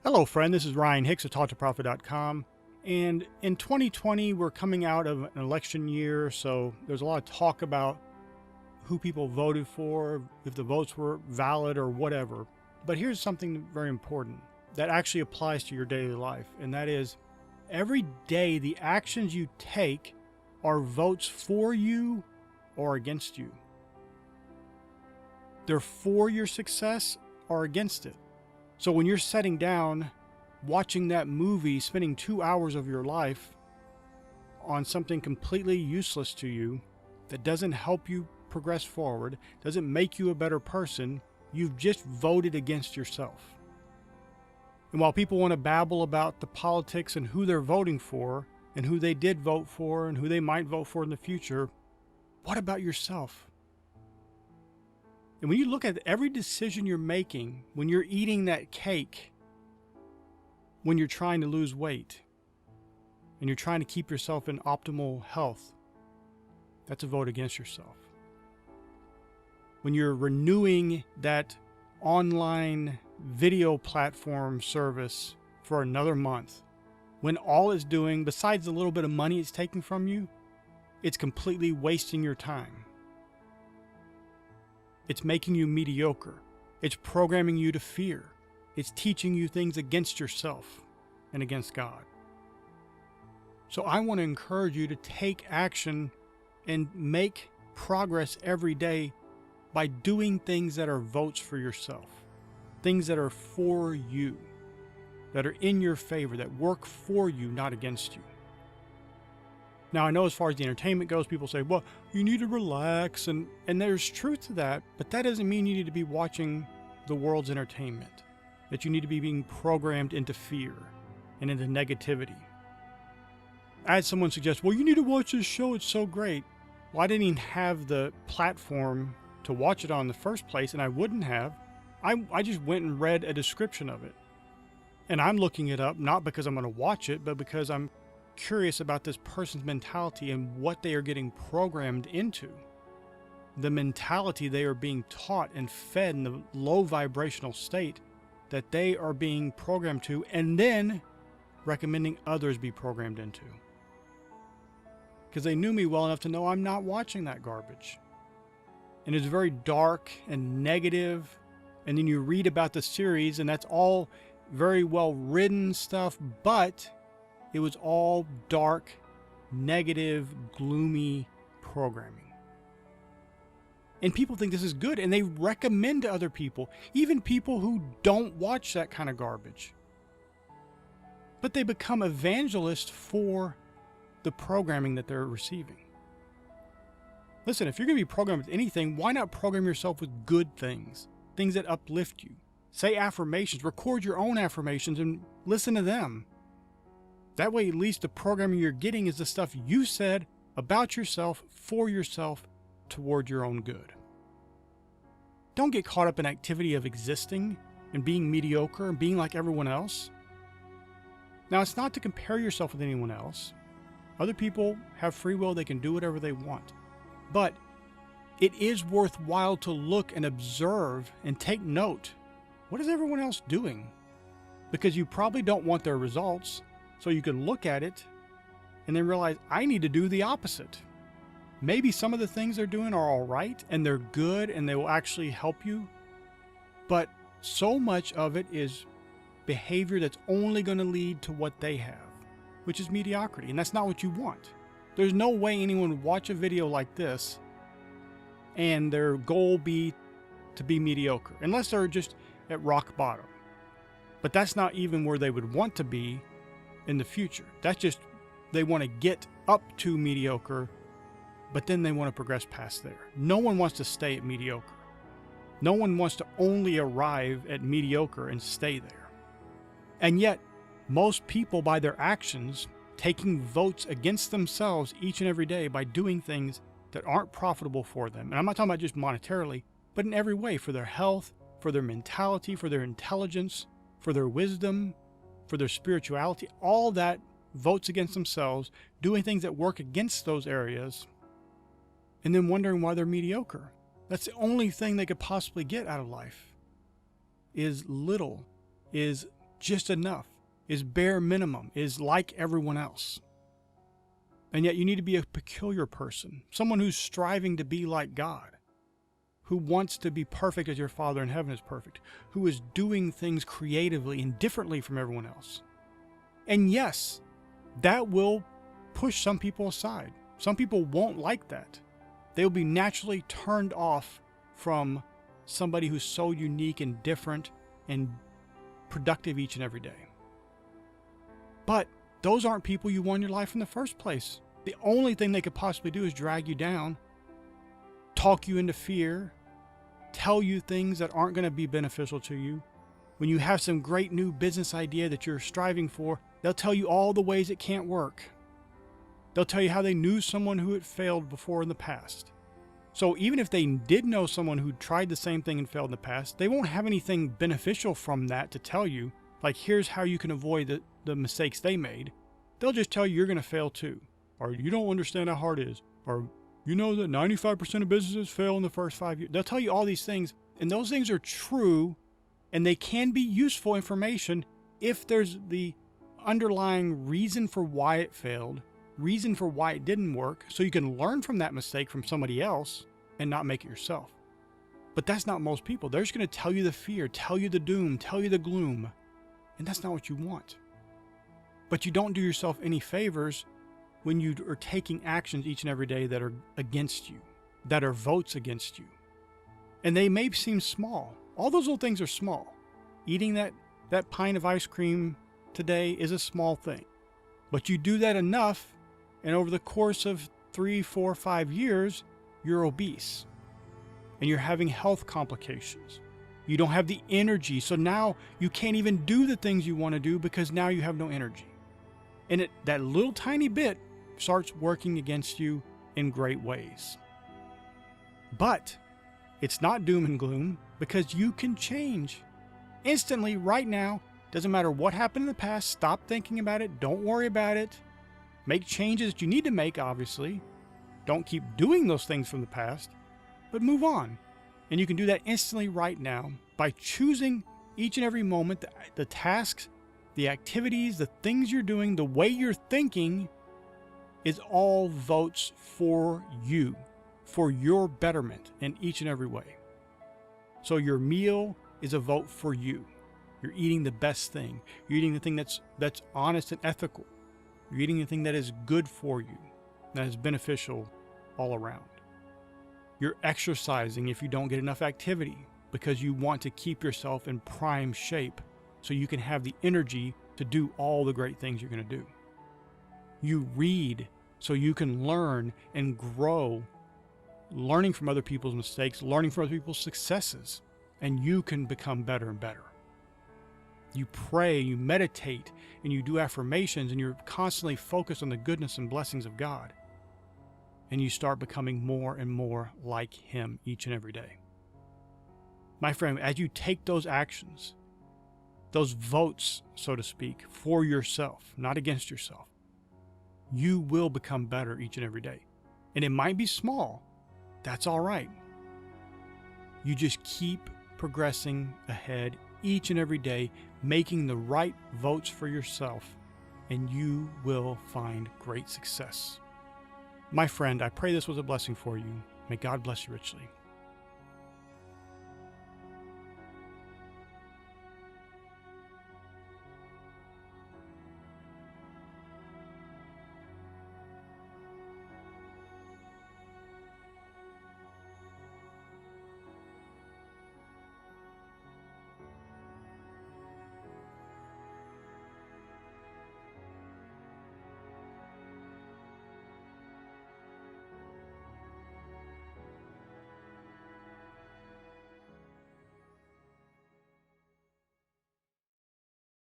Hello, friend. This is Ryan Hicks of TalkToProfit.com. And in 2020, we're coming out of an election year, so there's a lot of talk about who people voted for, if the votes were valid or whatever. But here's something very important that actually applies to your daily life, and that is every day the actions you take are votes for you or against you. They're for your success or against it. So when you're sitting down, watching that movie, spending 2 hours of your life on something completely useless to you, that doesn't help you progress forward, doesn't make you a better person, you've just voted against yourself. And while people want to babble about the politics and who they're voting for, and who they did vote for, and who they might vote for in the future, what about yourself? And when you look at every decision you're making, when you're eating that cake, when you're trying to lose weight, and you're trying to keep yourself in optimal health, that's a vote against yourself. When you're renewing that online video platform service for another month, when all it's doing, besides the little bit of money it's taking from you, it's completely wasting your time. It's making you mediocre. It's programming you to fear. It's teaching you things against yourself and against God. So I want to encourage you to take action and make progress every day by doing things that are votes for yourself, things that are for you, that are in your favor, that work for you, not against you. Now, I know as far as the entertainment goes, people say, well, you need to relax, and there's truth to that, but that doesn't mean you need to be watching the world's entertainment, that you need to be being programmed into fear and into negativity. I had someone suggest, well, you need to watch this show, it's so great. Well, I didn't even have the platform to watch it on in the first place, and I wouldn't have. I just went and read a description of it. And I'm looking it up, not because I'm going to watch it, but because I'm curious about this person's mentality and what they are getting programmed into. The mentality they are being taught and fed in the low vibrational state that they are being programmed to, and then recommending others be programmed into. Because they knew me well enough to know I'm not watching that garbage. And it's very dark and negative, and then you read about the series, and that's all very well written stuff, but it was all dark, negative, gloomy programming. And people think this is good, and they recommend to other people, even people who don't watch that kind of garbage. But they become evangelists for the programming that they're receiving. Listen, if you're going to be programmed with anything, why not program yourself with good things, things that uplift you? Say affirmations, record your own affirmations and listen to them. That way, at least the programming you're getting is the stuff you said about yourself, for yourself, toward your own good. Don't get caught up in activity of existing and being mediocre and being like everyone else. Now, it's not to compare yourself with anyone else. Other people have free will, they can do whatever they want. But it is worthwhile to look and observe and take note. What is everyone else doing? Because you probably don't want their results. So you can look at it and then realize, I need to do the opposite. Maybe some of the things they're doing are all right and they're good and they will actually help you. But so much of it is behavior that's only going to lead to what they have, which is mediocrity. And that's not what you want. There's no way anyone would watch a video like this and their goal be to be mediocre, unless they're just at rock bottom. But that's not even where they would want to be in the future. That's just, they want to get up to mediocre, but then they want to progress past there. No one wants to stay at mediocre. No one wants to only arrive at mediocre and stay there. And yet, most people, by their actions, taking votes against themselves each and every day by doing things that aren't profitable for them. And I'm not talking about just monetarily, but in every way, for their health, for their mentality, for their intelligence, for their wisdom, for their spirituality, all that votes against themselves, doing things that work against those areas, and then wondering why they're mediocre. That's the only thing they could possibly get out of life, is little, is just enough, is bare minimum, is like everyone else. And yet you need to be a peculiar person, someone who's striving to be like God, who wants to be perfect as your Father in heaven is perfect, who is doing things creatively and differently from everyone else. And yes, that will push some people aside. Some people won't like that. They'll be naturally turned off from somebody who's so unique and different and productive each and every day. But those aren't people you want in your life in the first place. The only thing they could possibly do is drag you down, talk you into fear, tell you things that aren't going to be beneficial to you. When you have some great new business idea that you're striving for, they'll tell you all the ways it can't work. They'll tell you how they knew someone who had failed before in the past. So even if they did know someone who tried the same thing and failed in the past, they won't have anything beneficial from that to tell you, like here's how you can avoid the mistakes they made. They'll just tell you you're going to fail too. Or you don't understand how hard it is. Or you know that 95% of businesses fail in the first 5 years. They'll tell you all these things, and those things are true, and they can be useful information if there's the underlying reason for why it failed, reason for why it didn't work, so you can learn from that mistake from somebody else and not make it yourself. But that's not most people. They're just going to tell you the fear, tell you the doom, tell you the gloom, and that's not what you want. But you don't do yourself any favors when you are taking actions each and every day that are against you, that are votes against you. And they may seem small. All those little things are small. Eating that pint of ice cream today is a small thing. But you do that enough, and over the course of 3, 4, 5 years, you're obese. And you're having health complications. You don't have the energy, so now you can't even do the things you want to do because now you have no energy. And that little tiny bit starts working against you in great ways. But it's not doom and gloom because you can change. Instantly, right now, doesn't matter what happened in the past, stop thinking about it, don't worry about it. Make changes that you need to make, obviously. Don't keep doing those things from the past, but move on. And you can do that instantly right now by choosing each and every moment, the tasks, the activities, the things you're doing, the way you're thinking is all votes for you, for your betterment in each and every way. So your meal is a vote for you. You're eating the best thing. You're eating the thing that's honest and ethical. You're eating the thing that is good for you, that is beneficial all around. You're exercising if you don't get enough activity because you want to keep yourself in prime shape so you can have the energy to do all the great things you're going to do. You read so you can learn and grow, learning from other people's mistakes, learning from other people's successes, and you can become better and better. You pray, you meditate, and you do affirmations, and you're constantly focused on the goodness and blessings of God. And you start becoming more and more like Him each and every day. My friend, as you take those actions, those votes, so to speak, for yourself, not against yourself, you will become better each and every day. And it might be small. That's all right. You just keep progressing ahead each and every day, making the right votes for yourself, and you will find great success. My friend, I pray this was a blessing for you. May God bless you richly.